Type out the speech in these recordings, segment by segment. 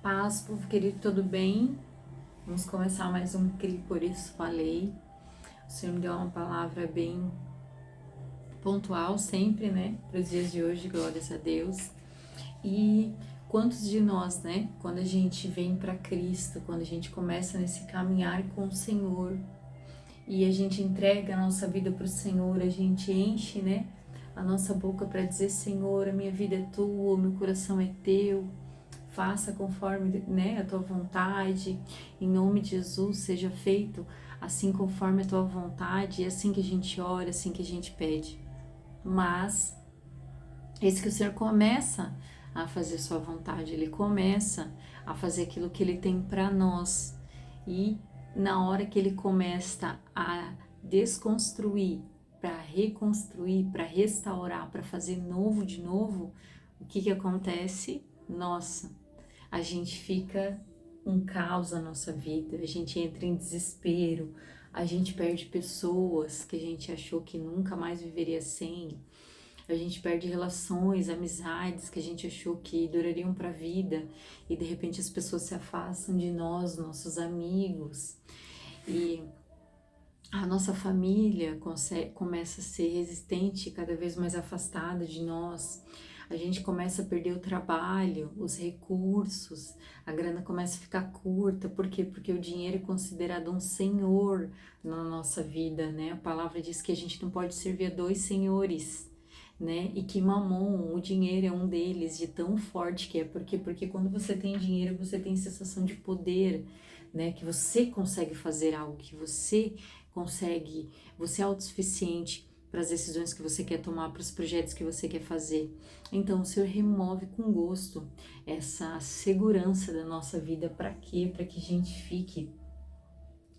Paz, povo querido, tudo bem? Vamos começar mais um CRI, por isso falei. O Senhor me deu uma palavra bem pontual sempre, né? Para os dias de hoje, glórias a Deus. E quantos de nós, né? Quando a gente vem para Cristo, quando a gente começa nesse caminhar com o Senhor e a gente entrega a nossa vida para o Senhor, a gente enche, né? A nossa boca para dizer: Senhor, a minha vida é tua, o meu coração é teu. Faça conforme, né, a tua vontade, em nome de Jesus, seja feito assim conforme a tua vontade. É assim que a gente ora, é assim que a gente pede. Mas esse que o Senhor começa a fazer sua vontade, Ele começa a fazer aquilo que Ele tem para nós. E na hora que Ele começa a desconstruir, para reconstruir, para restaurar, para fazer novo de novo, o que acontece? Nossa, a gente fica um caos na nossa vida, a gente entra em desespero, a gente perde pessoas que a gente achou que nunca mais viveria sem, a gente perde relações, amizades que a gente achou que durariam para a vida e de repente as pessoas se afastam de nós, nossos amigos, e a nossa família começa a ser resistente, cada vez mais afastada de nós. A gente começa a perder o trabalho, os recursos, a grana começa a ficar curta. Por quê? Porque o dinheiro é considerado um senhor na nossa vida, né? A palavra diz que a gente não pode servir a dois senhores, né? E que Mamon, o dinheiro é um deles, de tão forte que é. Por quê? Porque quando você tem dinheiro, você tem sensação de poder, né? Que você consegue fazer algo, que você consegue, você é autossuficiente para as decisões que você quer tomar, para os projetos que você quer fazer. Então o Senhor remove com gosto essa segurança da nossa vida. Para quê? Para que a gente fique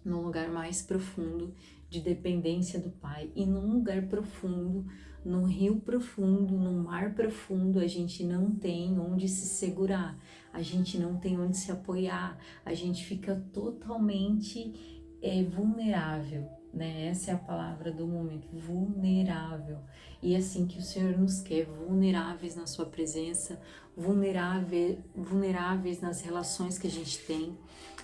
num lugar mais profundo de dependência do Pai. E num lugar profundo, num rio profundo, num mar profundo, a gente não tem onde se segurar, a gente não tem onde se apoiar, a gente fica totalmente vulnerável, né? Essa é a palavra do momento, vulnerável. E é assim que o Senhor nos quer, vulneráveis na sua presença, vulneráveis nas relações que a gente tem,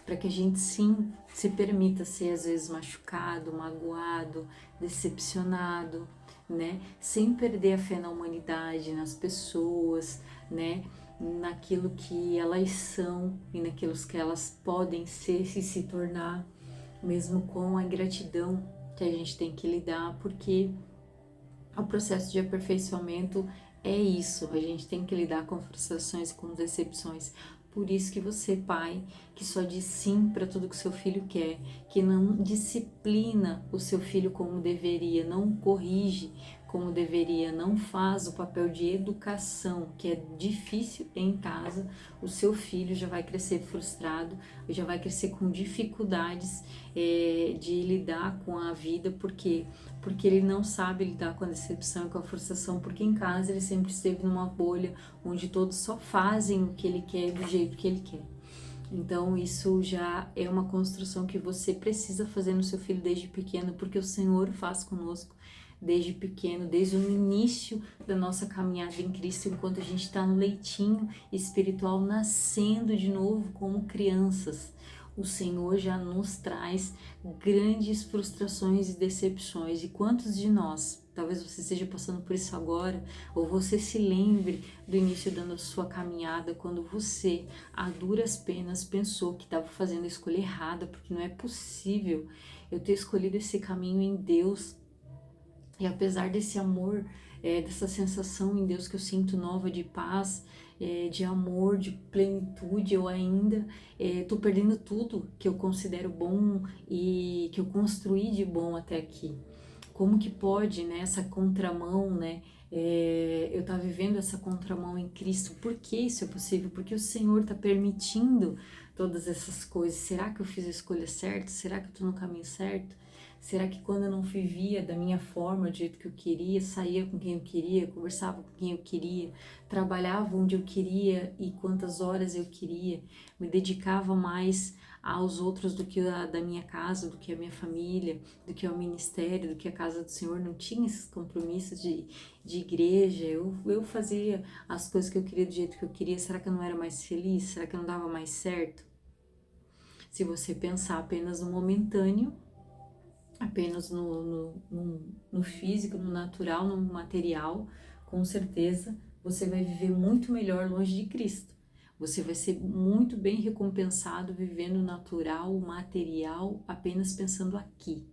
para que a gente sim se permita ser às vezes machucado, magoado, decepcionado, né? Sem perder a fé na humanidade, nas pessoas, né? Naquilo que elas são e naquilo que elas podem ser e se tornar, mesmo com a ingratidão que a gente tem que lidar, porque o processo de aperfeiçoamento é isso, a gente tem que lidar com frustrações e com decepções. Por isso que você, pai, que só diz sim para tudo que seu filho quer, que não disciplina o seu filho como deveria, não corrige como deveria, não faz o papel de educação, que é difícil em casa, o seu filho já vai crescer frustrado, já vai crescer com dificuldades de lidar com a vida, porque ele não sabe lidar com a decepção e com a frustração, porque em casa ele sempre esteve numa bolha onde todos só fazem o que ele quer do jeito que ele quer. Então isso já é uma construção que você precisa fazer no seu filho desde pequeno, porque o Senhor faz conosco desde pequeno, desde o início da nossa caminhada em Cristo, enquanto a gente está no leitinho espiritual, nascendo de novo como crianças. O Senhor já nos traz grandes frustrações e decepções. E quantos de nós, talvez você esteja passando por isso agora, ou você se lembre do início da sua caminhada, quando você, a duras penas, pensou que estava fazendo a escolha errada, porque não é possível eu ter escolhido esse caminho em Deus. E apesar desse amor, dessa sensação em Deus que eu sinto nova de paz, de amor, de plenitude, eu ainda estou perdendo tudo que eu considero bom e que eu construí de bom até aqui. Como que pode, né, essa contramão, né? Eu estar vivendo essa contramão em Cristo. Por que isso é possível? Porque o Senhor está permitindo todas essas coisas. Será que eu fiz a escolha certa? Será que eu estou no caminho certo? Será que quando eu não vivia da minha forma, do jeito que eu queria, saía com quem eu queria, conversava com quem eu queria, trabalhava onde eu queria e quantas horas eu queria, me dedicava mais aos outros do que a da minha casa, do que a minha família, do que ao ministério, do que a casa do Senhor, não tinha esses compromissos de igreja, eu fazia as coisas que eu queria do jeito que eu queria, será que eu não era mais feliz? Será que eu não dava mais certo? Se você pensar apenas no momentâneo, apenas no físico, no natural, no material, com certeza você vai viver muito melhor longe de Cristo. Você vai ser muito bem recompensado vivendo o natural, o material, apenas pensando aqui.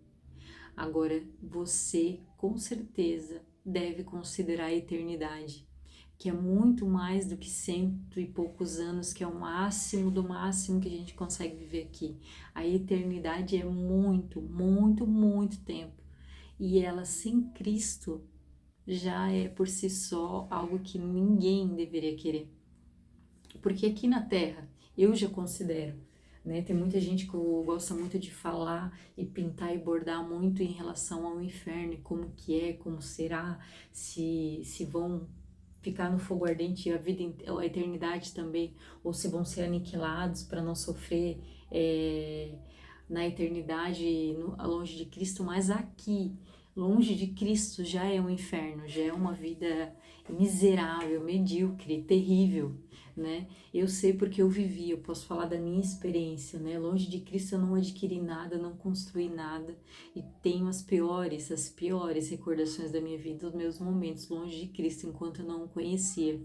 Agora, você com certeza deve considerar a eternidade, que é muito mais do que 100 e poucos anos, que é o máximo do máximo que a gente consegue viver aqui. A eternidade é muito, muito, muito tempo. E ela sem Cristo já é por si só algo que ninguém deveria querer. Porque aqui na Terra, eu já considero, né? Tem muita gente que gosta muito de falar e pintar e bordar muito em relação ao inferno, e como que é, como será, se vão ficar no fogo ardente a eternidade também, ou se vão ser aniquilados para não sofrer na eternidade longe de Cristo, mas aqui, longe de Cristo, já é um inferno, já é uma vida miserável, medíocre, terrível, né? Eu sei porque eu vivi, eu posso falar da minha experiência, né? Longe de Cristo eu não adquiri nada, não construí nada e tenho as piores recordações da minha vida, os meus momentos longe de Cristo enquanto eu não o conhecia.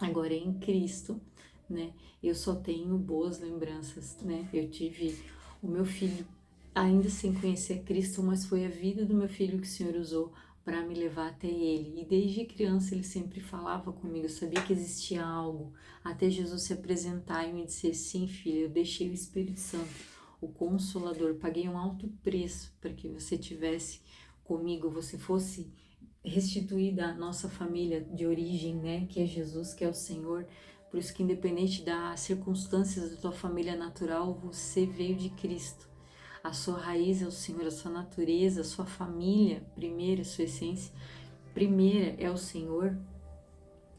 Agora em Cristo, né? Eu só tenho boas lembranças, né? Eu tive o meu filho ainda sem conhecer Cristo, mas foi a vida do meu filho que o Senhor usou para me levar até Ele. E desde criança ele sempre falava comigo, eu sabia que existia algo, até Jesus se apresentar e me dizer, sim filho, eu deixei o Espírito Santo, o Consolador, paguei um alto preço para que você tivesse comigo, você fosse restituída à nossa família de origem, né, que é Jesus, que é o Senhor. Por isso que independente das circunstâncias da tua família natural, você veio de Cristo. A sua raiz é o Senhor, a sua natureza, a sua família, primeira, a sua essência, primeira é o Senhor.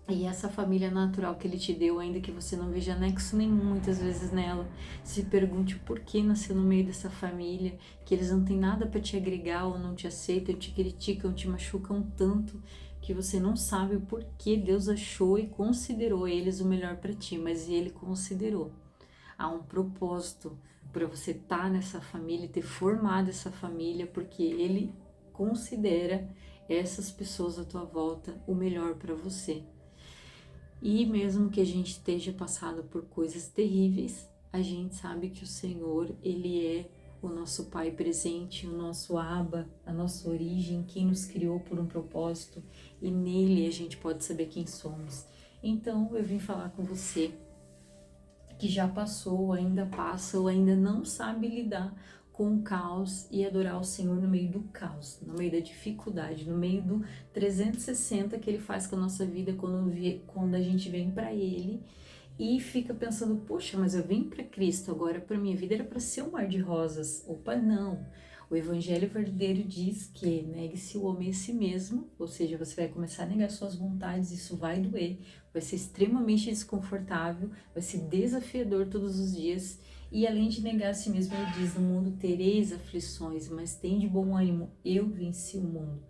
E essa família natural que Ele te deu, ainda que você não veja anexo nenhum muitas vezes nela, se pergunte o porquê nasceu no meio dessa família, que eles não têm nada para te agregar ou não te aceitam, te criticam, te machucam tanto, que você não sabe o porquê Deus achou e considerou eles o melhor para ti, mas Ele considerou. Há um propósito para você estar nessa família e ter formado essa família, porque Ele considera essas pessoas à tua volta o melhor para você. E mesmo que a gente esteja passando por coisas terríveis, a gente sabe que o Senhor, Ele é o nosso Pai presente, o nosso Abba, a nossa origem, quem nos criou por um propósito, e nele a gente pode saber quem somos. Então eu vim falar com você que já passou, ainda passa ou ainda não sabe lidar com o caos e adorar o Senhor no meio do caos, no meio da dificuldade, no meio do 360 que Ele faz com a nossa vida quando a gente vem para Ele e fica pensando, poxa, mas eu vim para Cristo, agora para minha vida era para ser um mar de rosas. Opa, não! O Evangelho verdadeiro diz que negue-se o homem a si mesmo, ou seja, você vai começar a negar suas vontades, isso vai doer, vai ser extremamente desconfortável, vai ser desafiador todos os dias. E além de negar a si mesmo, ele diz, no mundo tereis aflições, mas tem de bom ânimo, eu venci o mundo.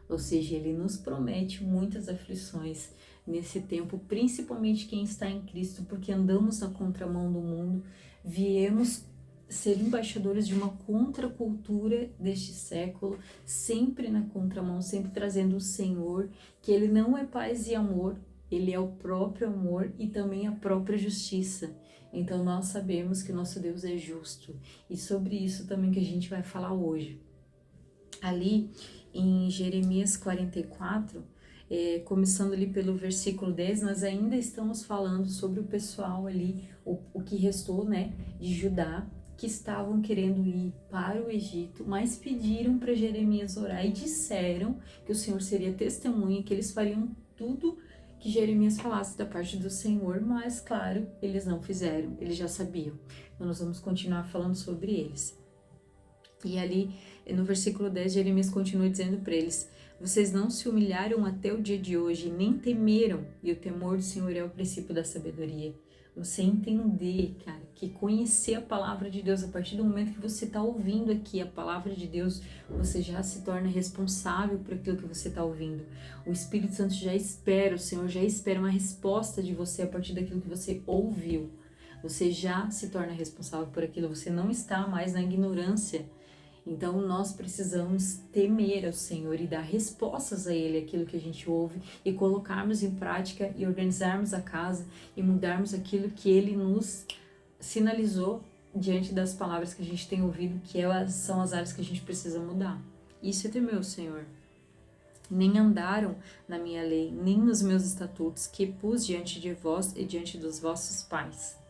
Ou seja, ele nos promete muitas aflições nesse tempo, principalmente quem está em Cristo, porque andamos na contramão do mundo, viemos ser embaixadores de uma contracultura deste século, sempre na contramão, sempre trazendo o Senhor, que Ele não é paz e amor, Ele é o próprio amor e também a própria justiça. Então nós sabemos que o nosso Deus é justo, e sobre isso também que a gente vai falar hoje. Ali em Jeremias 44, começando ali pelo versículo 10, nós ainda estamos falando sobre o pessoal ali, o que restou, né, de Judá, que estavam querendo ir para o Egito, mas pediram para Jeremias orar e disseram que o Senhor seria testemunha, que eles fariam tudo que Jeremias falasse da parte do Senhor, mas claro, eles não fizeram, eles já sabiam. Então nós vamos continuar falando sobre eles. E ali no versículo 10, Jeremias continua dizendo para eles: vocês não se humilharam até o dia de hoje, nem temeram, e o temor do Senhor é o princípio da sabedoria. Você entender, cara, que conhecer a palavra de Deus, a partir do momento que você está ouvindo aqui a palavra de Deus, você já se torna responsável por aquilo que você está ouvindo. O Espírito Santo já espera, o Senhor já espera uma resposta de você a partir daquilo que você ouviu. Você já se torna responsável por aquilo, você não está mais na ignorância. Então nós precisamos temer ao Senhor e dar respostas a Ele, aquilo que a gente ouve, e colocarmos em prática e organizarmos a casa e mudarmos aquilo que Ele nos sinalizou diante das palavras que a gente tem ouvido, que são as áreas que a gente precisa mudar. Isso é temer o Senhor. Nem andaram na minha lei, nem nos meus estatutos que pus diante de vós e diante dos vossos pais.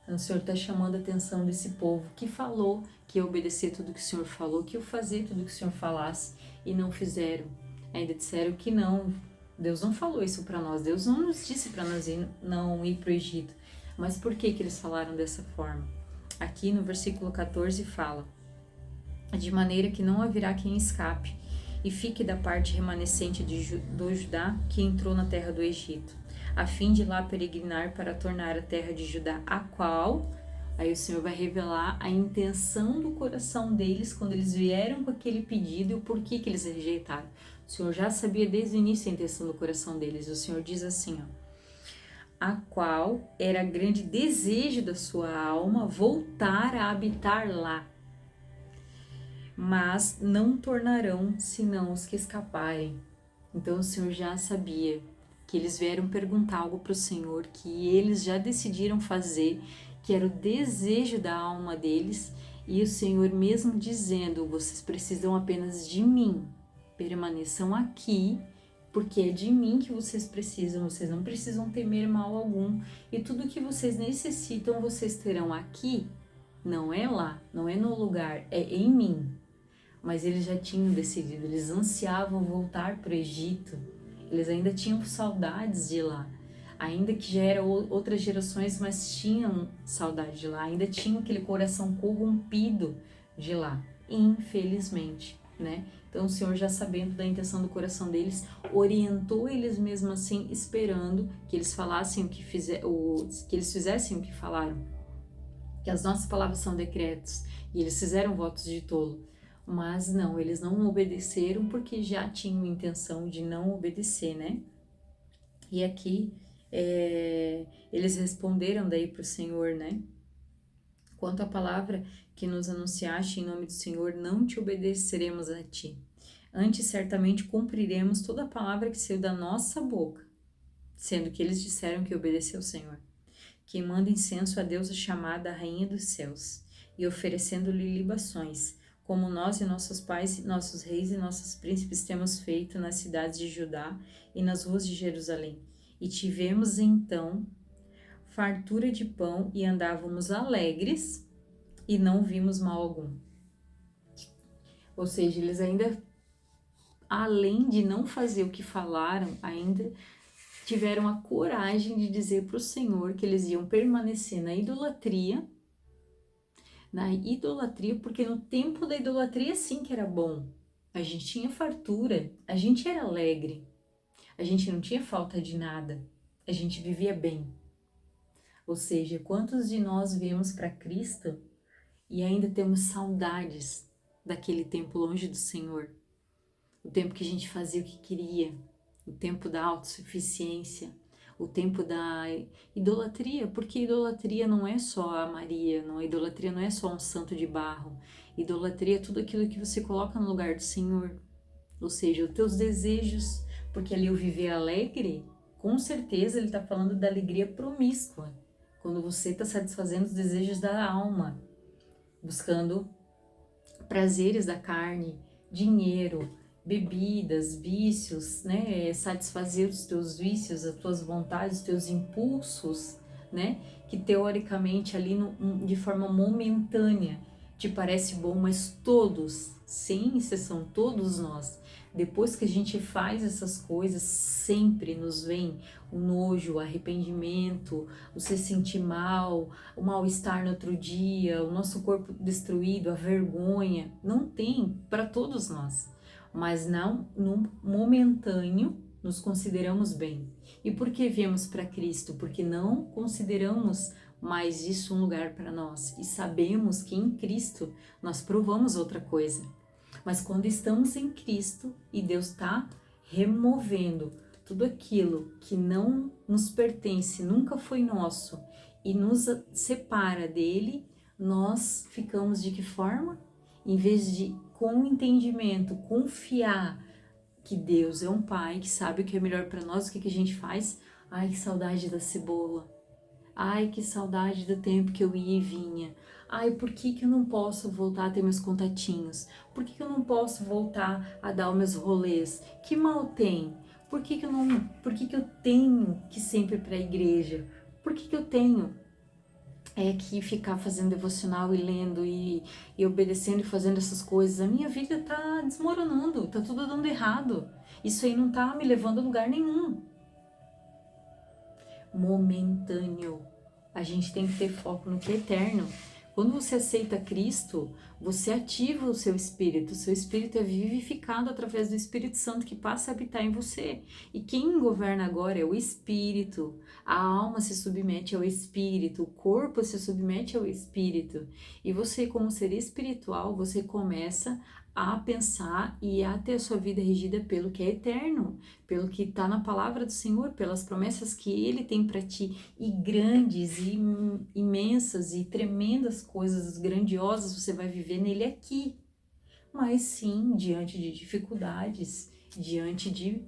Então, o Senhor está chamando a atenção desse povo que falou que ia obedecer tudo que o Senhor falou, que ia fazer tudo que o Senhor falasse e não fizeram. Ainda disseram que não. Deus não falou isso para nós. Deus não nos disse para nós não ir para o Egito. Mas por que eles falaram dessa forma? Aqui no versículo 14 fala: de maneira que não haverá quem escape e fique da parte remanescente do Judá que entrou na terra do Egito, a fim de lá peregrinar para tornar a terra de Judá, a qual, aí o Senhor vai revelar a intenção do coração deles quando eles vieram com aquele pedido e o porquê que eles rejeitaram. O Senhor já sabia desde o início a intenção do coração deles. O Senhor diz assim, a qual era grande desejo da sua alma voltar a habitar lá, mas não tornarão senão os que escaparem. Então o Senhor já sabia que eles vieram perguntar algo para o Senhor, que eles já decidiram fazer, que era o desejo da alma deles, e o Senhor mesmo dizendo: vocês precisam apenas de mim, permaneçam aqui, porque é de mim que vocês não precisam temer mal algum, e tudo que vocês necessitam vocês terão aqui, não é lá, não é no lugar, é em mim. Mas eles já tinham decidido, eles ansiavam voltar para o Egito, eles ainda tinham saudades de lá, ainda que já eram outras gerações, mas tinham saudade de lá, ainda tinham aquele coração corrompido de lá, infelizmente, né? Então o Senhor, já sabendo da intenção do coração deles, orientou eles mesmo assim, esperando que eles falassem que eles fizessem o que falaram, que as nossas palavras são decretos, e eles fizeram votos de tolo. Mas não, eles não obedeceram porque já tinham intenção de não obedecer, né? E aqui eles responderam daí para o Senhor, né? Quanto à palavra que nos anunciaste em nome do Senhor, não te obedeceremos a ti. Antes, certamente, cumpriremos toda a palavra que saiu da nossa boca, sendo que eles disseram que obedeceu ao Senhor. Queimando incenso a Deus chamada a Rainha dos Céus, e oferecendo-lhe libações, como nós e nossos pais, nossos reis e nossos príncipes temos feito nas cidades de Judá e nas ruas de Jerusalém. E tivemos então fartura de pão e andávamos alegres e não vimos mal algum. Ou seja, eles ainda, além de não fazer o que falaram, ainda tiveram a coragem de dizer para o Senhor que eles iam permanecer na idolatria, porque no tempo da idolatria sim que era bom. A gente tinha fartura, a gente era alegre, a gente não tinha falta de nada, a gente vivia bem. Ou seja, quantos de nós viemos para Cristo e ainda temos saudades daquele tempo longe do Senhor? O tempo que a gente fazia o que queria, o tempo da autossuficiência, o tempo da idolatria, porque idolatria não é só a Maria, não, a idolatria não é só um santo de barro, idolatria é tudo aquilo que você coloca no lugar do Senhor, ou seja, os teus desejos, porque ali o viver alegre, com certeza ele está falando da alegria promíscua, quando você está satisfazendo os desejos da alma, buscando prazeres da carne, dinheiro, bebidas, vícios, né, satisfazer os teus vícios, as tuas vontades, os teus impulsos, né, que teoricamente ali de forma momentânea te parece bom, mas todos, sem exceção, todos nós Depois que a gente faz essas coisas, sempre nos vem o nojo, o arrependimento, o se sentir mal, o mal-estar no outro dia, o nosso corpo destruído, a vergonha. Não tem para todos nós, mas não no momentâneo nos consideramos bem. E por que viemos para Cristo? Porque não consideramos mais isso um lugar para nós e sabemos que em Cristo nós provamos outra coisa. Mas quando estamos em Cristo e Deus está removendo tudo aquilo que não nos pertence, nunca foi nosso e nos separa dele, nós ficamos de que forma? Em vez de, com entendimento, confiar que Deus é um pai que sabe o que é melhor para nós, o que a gente faz? Ai, que saudade da cebola. Ai, que saudade do tempo que eu ia e vinha. Ai, por que eu não posso voltar a ter meus contatinhos? Por que eu não posso voltar a dar os meus rolês? Que mal tem? Por que eu tenho que ir sempre para a igreja? Por que eu tenho que ficar fazendo devocional e lendo e obedecendo e fazendo essas coisas? A minha vida tá desmoronando, tá tudo dando errado. Isso aí não tá me levando a lugar nenhum. Momentâneo. A gente tem que ter foco no que é eterno. Quando você aceita Cristo, você ativa o seu espírito é vivificado através do Espírito Santo que passa a habitar em você. E quem governa agora é o Espírito. A alma se submete ao Espírito, o corpo se submete ao Espírito. E você, como ser espiritual, você começa a pensar e a ter a sua vida regida pelo que é eterno, pelo que está na palavra do Senhor, pelas promessas que Ele tem para ti, e grandes, e imensas, e tremendas coisas grandiosas você vai viver nele aqui, mas sim, diante de dificuldades, diante de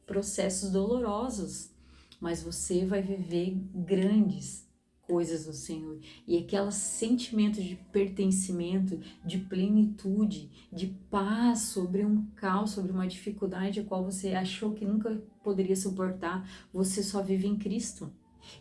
processos dolorosos, mas você vai viver grandes coisas no Senhor, e aquele sentimento de pertencimento, de plenitude, de paz sobre um caos, sobre uma dificuldade a qual você achou que nunca poderia suportar, você só vive em Cristo.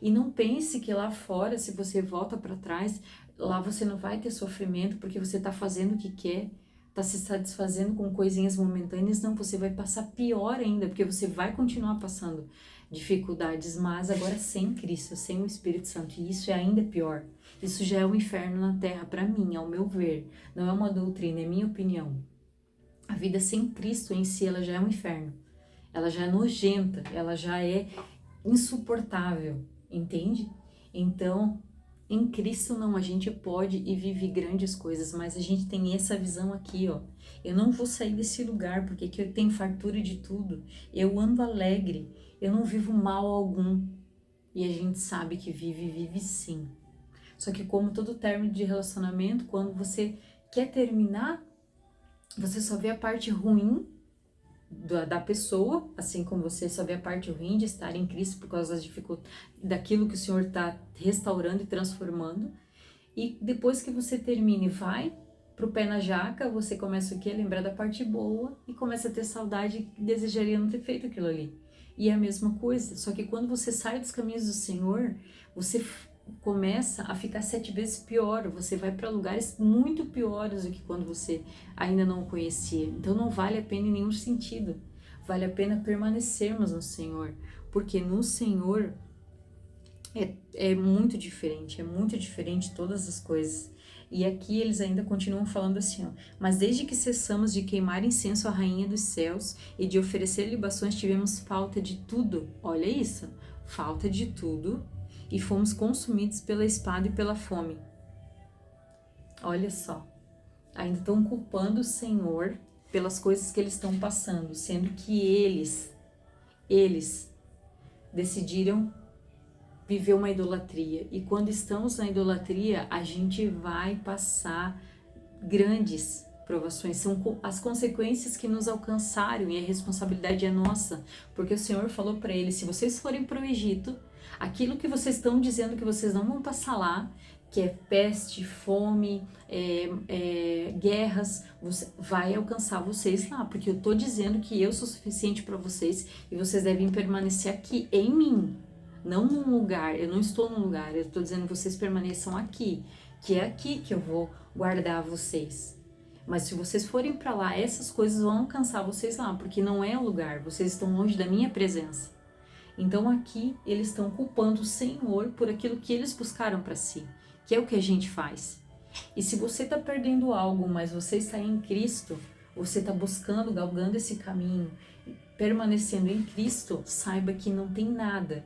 E não pense que lá fora, se você volta para trás, lá você não vai ter sofrimento porque você está fazendo o que quer, está se satisfazendo com coisinhas momentâneas. Não, você vai passar pior ainda, porque você vai continuar passando dificuldades, mas agora sem Cristo, sem o Espírito Santo, e isso é ainda pior. Isso já é um inferno na terra para mim, ao meu ver. Não é uma doutrina, é minha opinião. A vida sem Cristo em si, ela já é um inferno. Ela já é nojenta, ela já é insuportável, entende? Então, em Cristo não, a gente pode e vive grandes coisas, mas a gente tem essa visão aqui, ó. Eu não vou sair desse lugar porque aqui eu tenho fartura de tudo. Eu ando alegre, eu não vivo mal algum. E a gente sabe que vive sim. Só que como todo término de relacionamento, quando você quer terminar, você só vê a parte ruim da pessoa, assim como você só vê a parte ruim de estar em Cristo por causa das dificuldades, daquilo que o Senhor está restaurando e transformando. E depois que você termina e vai pro pé na jaca, você começa o quê? Lembrar da parte boa e começa a ter saudade e desejaria não ter feito aquilo ali. E é a mesma coisa, só que quando você sai dos caminhos do Senhor, você começa a ficar 7 vezes pior, você vai para lugares muito piores do que quando você ainda não o conhecia. Então não vale a pena em nenhum sentido, vale a pena permanecermos no Senhor, porque no Senhor é muito diferente todas as coisas. E aqui eles ainda continuam falando assim, ó: mas desde que cessamos de queimar incenso à rainha dos céus e de oferecer libações, tivemos falta de tudo. Olha isso, falta de tudo, e fomos consumidos pela espada e pela fome. Olha só, ainda estão culpando o Senhor pelas coisas que eles estão passando, sendo que eles decidiram viver uma idolatria. E quando estamos na idolatria, a gente vai passar grandes provações. São as consequências que nos alcançaram e a responsabilidade é nossa. Porque o Senhor falou para eles: se vocês forem para o Egito, aquilo que vocês estão dizendo que vocês não vão passar lá, que é peste, fome, guerras, vai alcançar vocês lá, porque eu estou dizendo que eu sou suficiente para vocês e vocês devem permanecer aqui em mim, não num lugar. Eu não estou num lugar, eu estou dizendo que vocês permaneçam aqui, que é aqui que eu vou guardar vocês. Mas se vocês forem para lá, essas coisas vão alcançar vocês lá, porque não é o lugar, vocês estão longe da minha presença. Então aqui eles estão culpando o Senhor por aquilo que eles buscaram para si, que é o que a gente faz. E se você está perdendo algo, mas você está em Cristo, você está buscando, galgando esse caminho, permanecendo em Cristo, saiba que não tem nada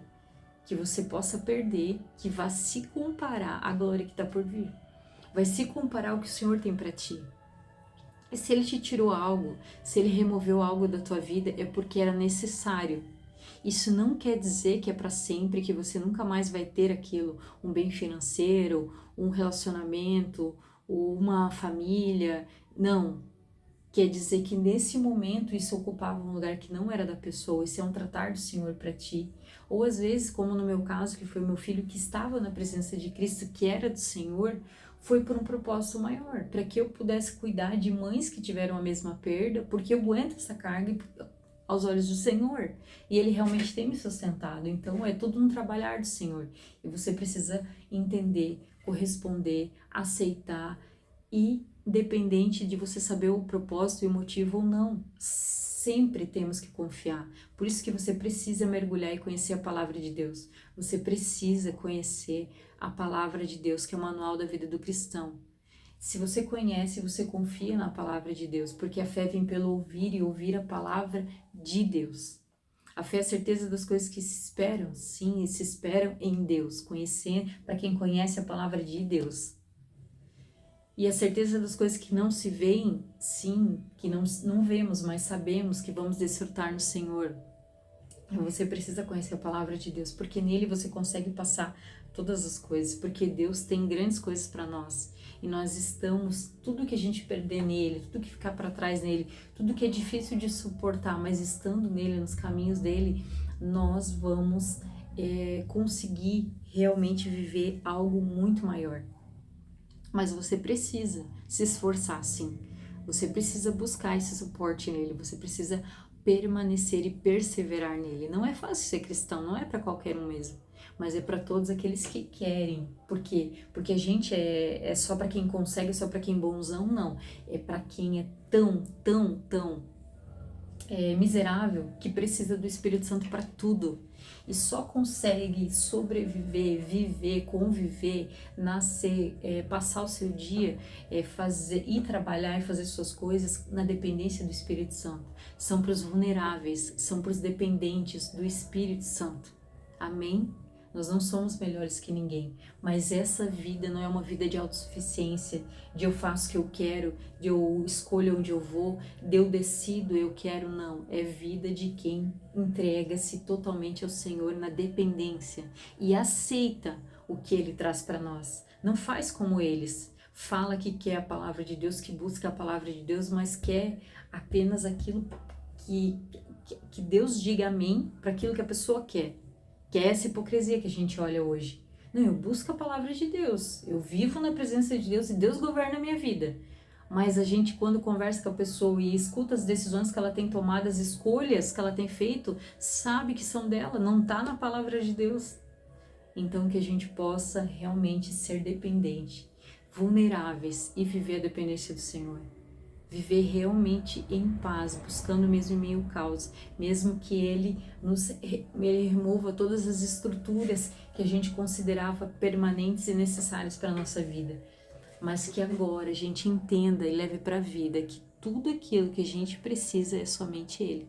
que você possa perder que vá se comparar à glória que está por vir. Vai se comparar ao que o Senhor tem para ti. E se Ele te tirou algo, se Ele removeu algo da tua vida, é porque era necessário. Isso não quer dizer que é para sempre, que você nunca mais vai ter aquilo, um bem financeiro, um relacionamento, uma família. Não. Quer dizer que nesse momento isso ocupava um lugar que não era da pessoa, isso é um tratar do Senhor para ti. Ou às vezes, como no meu caso, que foi meu filho que estava na presença de Cristo, que era do Senhor, foi por um propósito maior, para que eu pudesse cuidar de mães que tiveram a mesma perda, porque eu aguento essa carga aos olhos do Senhor, e Ele realmente tem me sustentado. Então é tudo um trabalhar do Senhor, e você precisa entender, corresponder, aceitar, e independente de você saber o propósito e o motivo ou não, sempre temos que confiar. Por isso que você precisa mergulhar e conhecer a palavra de Deus. Você precisa conhecer a palavra de Deus, que é o manual da vida do cristão. Se você conhece, você confia na palavra de Deus, porque a fé vem pelo ouvir e ouvir a palavra de Deus. A fé é a certeza das coisas que se esperam, sim, e se esperam em Deus, conhecer para quem conhece a palavra de Deus. E a certeza das coisas que não se veem, sim, que não vemos, mas sabemos que vamos desfrutar no Senhor. Você precisa conhecer a palavra de Deus, porque nele você consegue passar todas as coisas, porque Deus tem grandes coisas para nós. E nós estamos, tudo que a gente perder nele, tudo que ficar para trás nele, tudo que é difícil de suportar, mas estando nele, nos caminhos dele, nós vamos conseguir realmente viver algo muito maior. Mas você precisa se esforçar, sim. Você precisa buscar esse suporte nele, você precisa permanecer e perseverar nele. Não é fácil ser cristão, não é para qualquer um mesmo, mas é para todos aqueles que querem. Por quê? Porque a gente é só para quem consegue, só para quem bonzão, não. É para quem é tão miserável que precisa do Espírito Santo para tudo. E só consegue sobreviver, viver, conviver, nascer, passar o seu dia, fazer, ir trabalhar e fazer suas coisas na dependência do Espírito Santo. São para os vulneráveis, são para os dependentes do Espírito Santo. Amém? Nós não somos melhores que ninguém, mas essa vida não é uma vida de autossuficiência, de eu faço o que eu quero, de eu escolho onde eu vou, de eu decido, eu quero, não. É vida de quem entrega-se totalmente ao Senhor na dependência e aceita o que Ele traz para nós. Não faz como eles, fala que quer a palavra de Deus, que busca a palavra de Deus, mas quer apenas aquilo que Deus diga amém para aquilo que a pessoa quer. Que é essa hipocrisia que a gente olha hoje. Não, eu busco a palavra de Deus, eu vivo na presença de Deus e Deus governa a minha vida. Mas a gente, quando conversa com a pessoa e escuta as decisões que ela tem tomado, as escolhas que ela tem feito, sabe que são dela, não está na palavra de Deus. Então que a gente possa realmente ser dependente, vulneráveis e viver a dependência do Senhor. Viver realmente em paz, buscando mesmo em meio ao caos, mesmo que ele remova todas as estruturas que a gente considerava permanentes e necessárias para a nossa vida, mas que agora a gente entenda e leve para a vida que tudo aquilo que a gente precisa é somente Ele,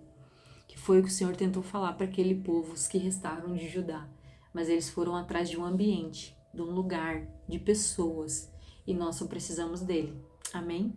que foi o que o Senhor tentou falar para aquele povo, os que restaram de Judá, mas eles foram atrás de um ambiente, de um lugar, de pessoas, e nós só precisamos dele. Amém?